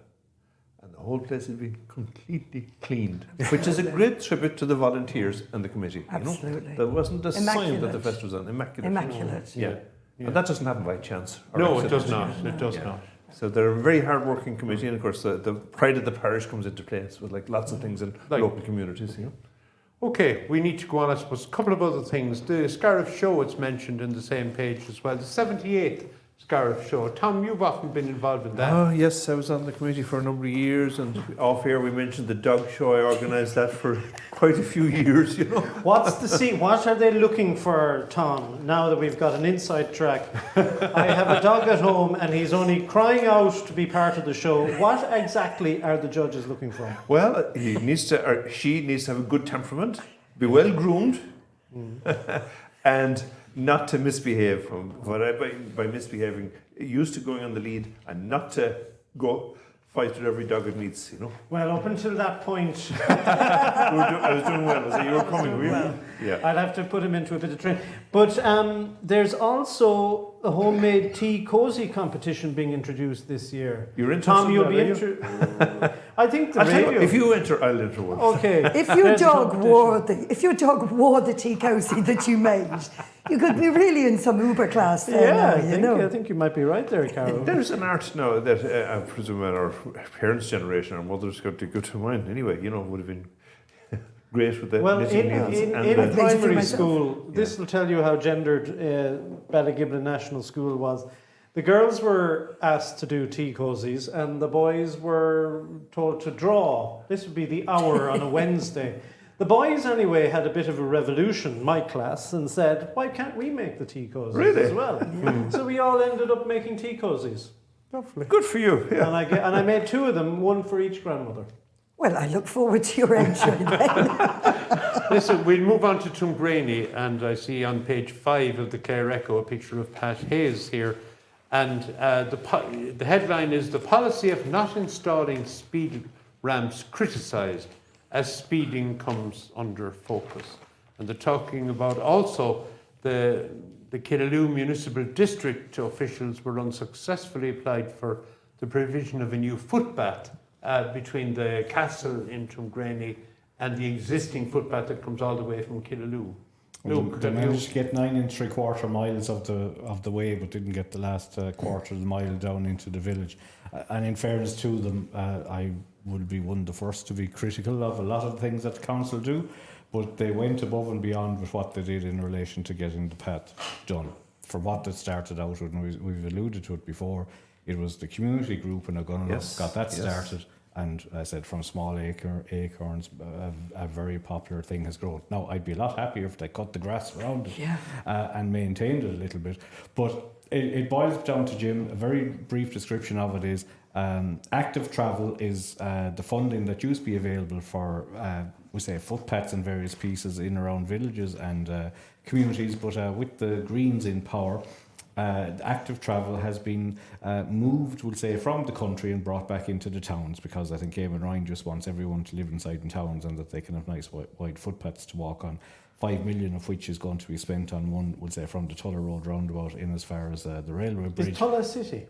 and the whole place had been completely cleaned, which is a great tribute to the volunteers and the committee. Absolutely. You know? There wasn't a sign that the Immaculate. festival was on. Immaculate. Immaculate. Yeah. And that doesn't happen by chance. or No, it accident. does not. It does not. So they're a very hard-working committee, and of course the pride of the parish comes into place with like lots of things in Like- local communities. You know. Okay, we need to go on, I suppose, a couple of other things. The Scariff show, it's mentioned in the same page as well. The 78th Scariff show. Tom, you've often been involved in that. Oh yes, I was on the committee for a number of years, and off here we mentioned the dog show. I organised that for quite a few years. You know. What's the scene? What are they looking for, Tom? Now that we've got an inside track, I have a dog at home, and he's only crying out to be part of the show. What exactly are the judges looking for? Well, he needs to, or she needs to have a good temperament, be well groomed, and not to misbehave. What I by misbehaving, used to going on the lead, and not to go fight with every dog it meets. You know. Well, up until that point, I was doing well. So you were coming, were you? well. Yeah. I'd have to put him into a bit of training. But there's also a homemade tea cozy competition being introduced this year. You're into Tom, you'll that, be are you? I think the I'll tell you radio. what, if you enter, I'll enter one. Okay. If your There's a dog competition. if your dog wore the tea cozy that you made, you could be really in some Uber class there Yeah, now, I think you might be right there, Carol. There's an art now that I presume in our parents' generation, our mothers got to go to mine anyway, you know, would have been great with the Well, knitting in needles and a Made it for primary myself. school, this will tell you how gendered Ballygiblin National School was. The girls were asked to do tea cozies, and the boys were told to draw. This would be the hour on a Wednesday. The boys, anyway, had a bit of a revolution, my class, and said, why can't we make the tea cozies Really? as well? So we all ended up making tea cozies. good for you. Yeah. And I made two of them, one for each grandmother. Well, I look forward to your entry then. Listen, we'll move on to Tuamgraney, and I see on page 5 of the Clare Echo a picture of Pat Hayes here. And the headline is, "The policy of not installing speed ramps criticised as speeding comes under focus." And they're talking about also the Killaloe Municipal District officials were unsuccessfully applied for the provision of a new footpath between the castle in Tuamgraney and the existing footpath that comes all the way from Killaloe. Look, They managed to get 9 3/4 miles of the way, but didn't get the last quarter of the mile down into the village. And in fairness to them, I would be one of the first to be critical of a lot of the things that the council do, but they went above and beyond with what they did in relation to getting the path done. From what they started out with, and we've alluded to it before, it was the community group and Yes, got that yes. started. And I said, from small acorns, a very popular thing has grown. Now, I'd be a lot happier if they cut the grass around it and maintained it a little bit. But it boils down to, Jim, a very brief description of it is active travel is the funding that used to be available for, we say, footpaths and various pieces in around villages and communities. But with the Greens in power, active travel has been moved, we'll say, from the country and brought back into the towns, because I think Eamon Ryan just wants everyone to live inside in towns and that they can have nice wide footpaths to walk on. 5 million of which is going to be spent on one, we'll say, from the Tulla Road roundabout in as far as the railway bridge. Is Tulla City?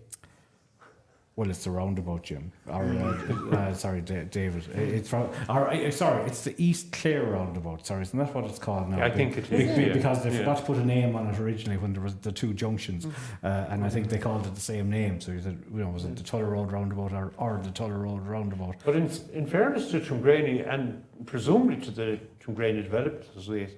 Well, it's the roundabout, Jim. Or, sorry, David. It's from. Or, sorry, it's the East Clare roundabout. Sorry, isn't that what it's called now? I think it is, yeah. Because they forgot to put a name on it originally when there was the two junctions, and I think they called it the same name. So you said, was it the Tulla Road roundabout or the Tulla Road roundabout? But in fairness to Tuamgraney, and presumably to the Tuamgraney Development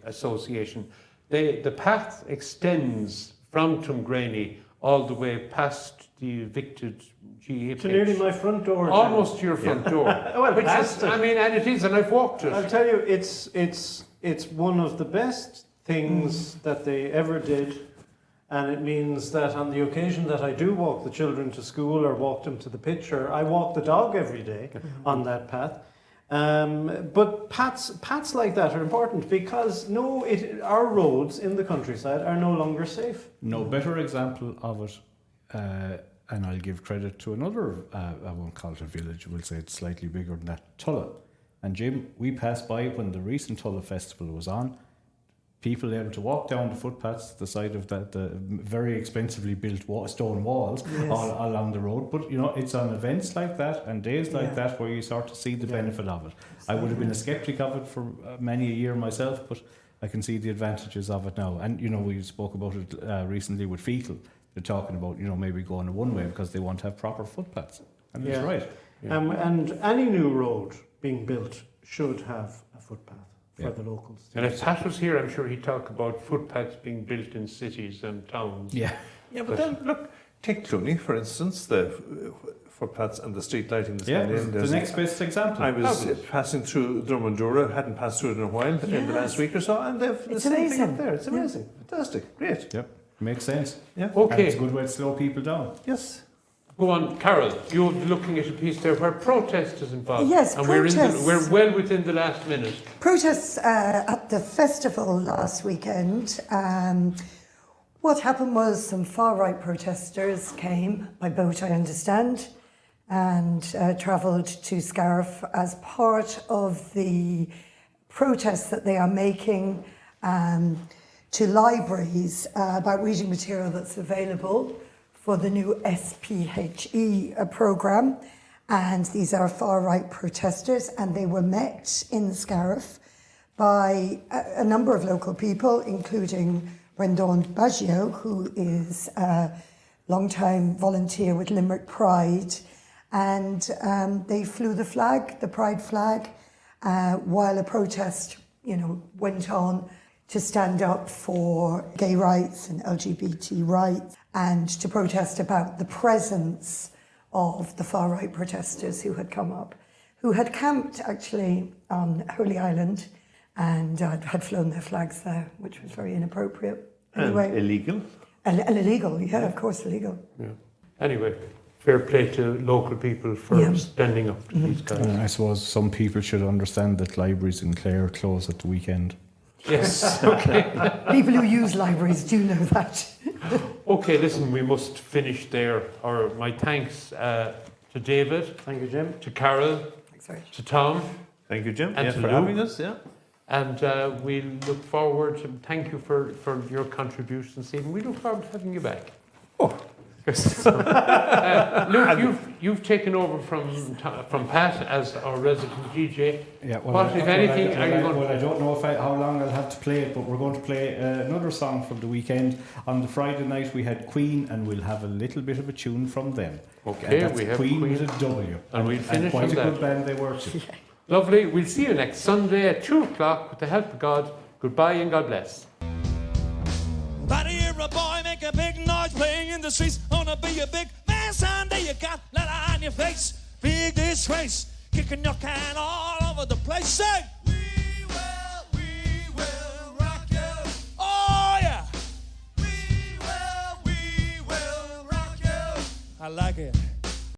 Association, the path extends from Tumgraney all the way past the evicted GA To nearly my front door. almost to your front door. Well, which past is, it. I mean, and it is, and I've walked it. I'll tell you, it's one of the best things that they ever did, and it means that on the occasion that I do walk the children to school or walk them to the pitch, or I walk the dog every day on that path. But paths like that are important because our roads in the countryside are no longer safe. No better example of it, and I'll give credit to another, I won't call it a village, we'll say it's slightly bigger than that, Tulla. And Jim, we passed by when the recent Tulla Festival was on, people able to walk down the footpaths, the side of the very expensively built stone walls all along the road. But, you know, it's on events like that and days like that where you start to see the benefit of it. I would have been a sceptic of it for many a year myself, but I can see the advantages of it now. And, you know, we spoke about it recently with Fecal. They're talking about, you know, maybe going a one-way because they want to have proper footpaths. And it's right. Yeah. And any new road being built should have a footpath for the locals. And if Pat was here, I'm sure he'd talk about footpaths being built in cities and towns. Yeah, but then look, take Clooney, for instance, the footpaths and the street lighting that's going in. The next best example. I was passing through Drummondura, hadn't passed through it in a while, in the last week or so, and they've the same thing up there. It's amazing. Fantastic. Great. Yep, makes sense. Yeah. And Okay, it's a good way to slow people down. Yes. go on, Carol. You're looking at a piece there where protest is involved. Yes, and protests. we're well within the last minute. Protests at the festival last weekend. What happened was some far-right protesters came by boat, I understand, and travelled to Scariff as part of the protests that they are making to libraries about reading material that's available for the new SPHE programme. And these are far-right protesters, and they were met in Scariff by a number of local people, including Brendan Baggio, who is a long-time volunteer with Limerick Pride. And they flew the flag, the Pride flag, while a protest, went on to stand up for gay rights and LGBT rights, and to protest about the presence of the far-right protesters who had come up, who had camped actually on Holy Island and had flown their flags there, which was very inappropriate. Anyway, And illegal. Illegal, of course illegal. Yeah. Anyway, fair play to local people for standing up to these guys. And I suppose some people should understand that libraries in Clare close at the weekend. Yes, okay. People who use libraries do know that. Okay, listen, we must finish there. My thanks to David. Thank you, Jim. To Carol. Thanks very much. To Tom. Thank you, Jim, And to for Lou. having us. Yeah. And we look forward to, thank you for your contribution, Stephen. We look forward to having you back. Oh. Luke, you've taken over from Pat as our resident DJ. Yeah, What, if anything, are you going to... Well, I don't know how long I'll have to play it, but we're going to play another song from the weekend. On the Friday night we had Queen, and we'll have a little bit of a tune from them. Okay, and that's we have Queen Queen. with a W. And we'll finish quite on a that. good band they were too. Lovely. We'll see you next Sunday at 2 o'clock with the help of God. Goodbye and God bless. Right here, a boy make a big noise playing in the streets. Wanna be a big man someday. You got leather on your face, big disgrace, kicking your can all over the place. Say, we will rock you. Oh yeah, we will rock you. I like it.